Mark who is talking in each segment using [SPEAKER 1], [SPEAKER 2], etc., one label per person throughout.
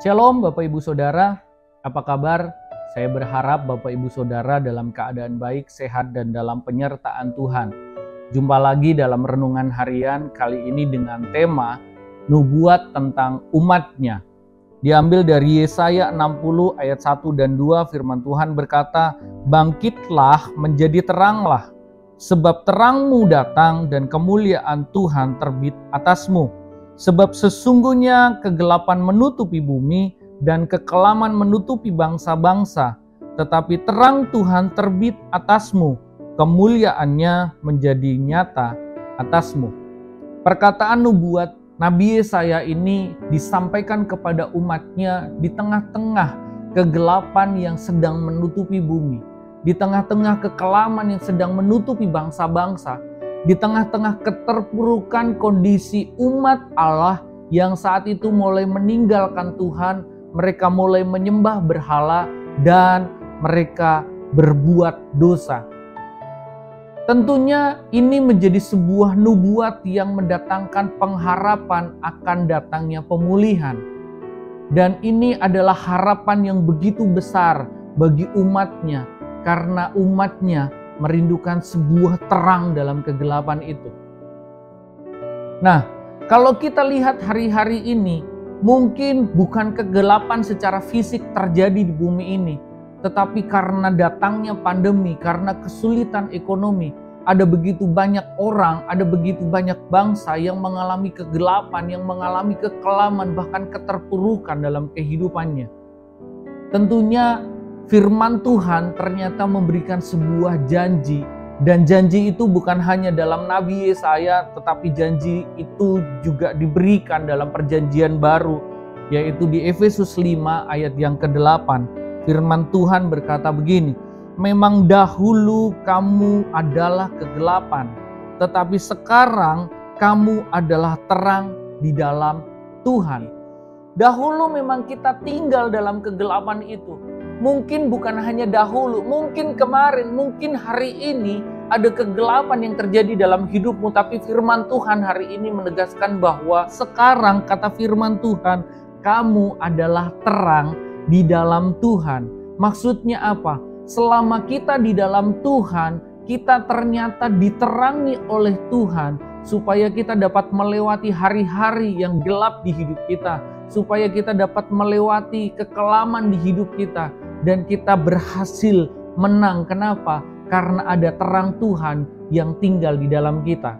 [SPEAKER 1] Shalom Bapak Ibu Saudara, apa kabar? Saya berharap Bapak Ibu Saudara dalam keadaan baik, sehat, dan dalam penyertaan Tuhan. Jumpa lagi dalam renungan harian kali ini dengan tema Nubuat tentang umatnya. Diambil dari Yesaya 60 ayat 1 dan 2, firman Tuhan berkata, "Bangkitlah, menjadi teranglah, sebab terangmu datang dan kemuliaan Tuhan terbit atasmu. Sebab sesungguhnya kegelapan menutupi bumi dan kekelaman menutupi bangsa-bangsa, tetapi terang Tuhan terbit atasmu, kemuliaannya menjadi nyata atasmu." Perkataan nubuat Nabi Yesaya ini disampaikan kepada umatnya di tengah-tengah kegelapan yang sedang menutupi bumi, di tengah-tengah kekelaman yang sedang menutupi bangsa-bangsa, di tengah-tengah keterpurukan kondisi umat Allah yang saat itu mulai meninggalkan Tuhan, mereka mulai menyembah berhala dan mereka berbuat dosa. Tentunya ini menjadi sebuah nubuat yang mendatangkan pengharapan akan datangnya pemulihan. Dan ini adalah harapan yang begitu besar bagi umatnya, karena umatnya merindukan sebuah terang dalam kegelapan itu. Nah, kalau kita lihat hari-hari ini, mungkin bukan kegelapan secara fisik terjadi di bumi ini, tetapi karena datangnya pandemi, karena kesulitan ekonomi, ada begitu banyak orang, ada begitu banyak bangsa yang mengalami kegelapan, yang mengalami kekelaman, bahkan keterpurukan dalam kehidupannya. Tentunya firman Tuhan ternyata memberikan sebuah janji, dan janji itu bukan hanya dalam Nabi Yesaya, tetapi janji itu juga diberikan dalam perjanjian baru, yaitu di Efesus 5 ayat yang ke-8. Firman Tuhan berkata begini, "Memang dahulu kamu adalah kegelapan, tetapi sekarang kamu adalah terang di dalam Tuhan." Dahulu memang kita tinggal dalam kegelapan itu. Mungkin bukan hanya dahulu, mungkin kemarin, mungkin hari ini ada kegelapan yang terjadi dalam hidupmu, tapi firman Tuhan hari ini menegaskan bahwa sekarang, kata firman Tuhan, kamu adalah terang di dalam Tuhan. Maksudnya apa? Selama kita di dalam Tuhan, kita ternyata diterangi oleh Tuhan supaya kita dapat melewati hari-hari yang gelap di hidup kita, supaya kita dapat melewati kekelaman di hidup kita, dan kita berhasil menang. Kenapa? Karena ada terang Tuhan yang tinggal di dalam kita.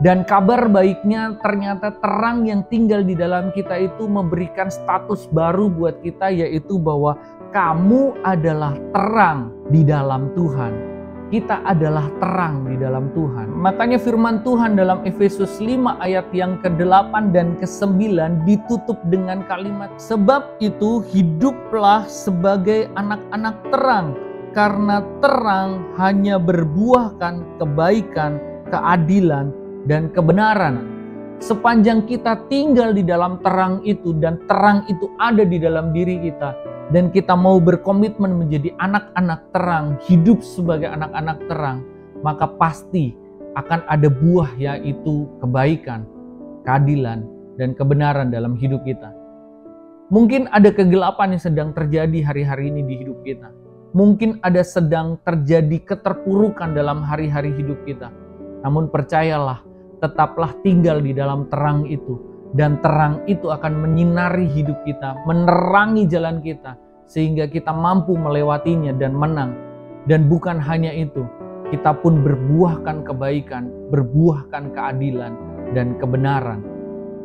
[SPEAKER 1] Dan kabar baiknya ternyata terang yang tinggal di dalam kita itu memberikan status baru buat kita, yaitu bahwa kamu adalah terang di dalam Tuhan. Kita adalah terang di dalam Tuhan. Makanya firman Tuhan dalam Efesus 5 ayat yang ke-8 dan ke-9 ditutup dengan kalimat, "Sebab itu hiduplah sebagai anak-anak terang, karena terang hanya berbuahkan kebaikan, keadilan, dan kebenaran." Sepanjang kita tinggal di dalam terang itu dan terang itu ada di dalam diri kita, dan kita mau berkomitmen menjadi anak-anak terang, hidup sebagai anak-anak terang, maka pasti akan ada buah, yaitu kebaikan, keadilan, dan kebenaran dalam hidup kita. Mungkin ada kegelapan yang sedang terjadi hari-hari ini di hidup kita. Mungkin ada sedang terjadi keterpurukan dalam hari-hari hidup kita. Namun percayalah, tetaplah tinggal di dalam terang itu. Dan terang itu akan menyinari hidup kita, menerangi jalan kita, sehingga kita mampu melewatinya dan menang. Dan bukan hanya itu, kita pun berbuahkan kebaikan, berbuahkan keadilan dan kebenaran.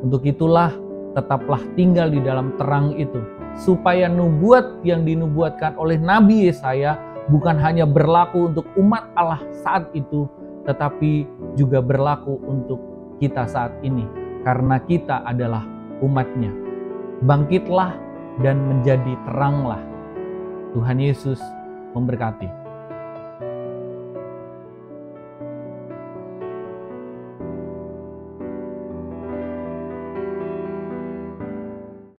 [SPEAKER 1] Untuk itulah, tetaplah tinggal di dalam terang itu, supaya nubuat yang dinubuatkan oleh Nabi Yesaya bukan hanya berlaku untuk umat Allah saat itu, tetapi juga berlaku untuk kita saat ini. Karena kita adalah umatnya. Bangkitlah dan menjadi teranglah. Tuhan Yesus memberkati.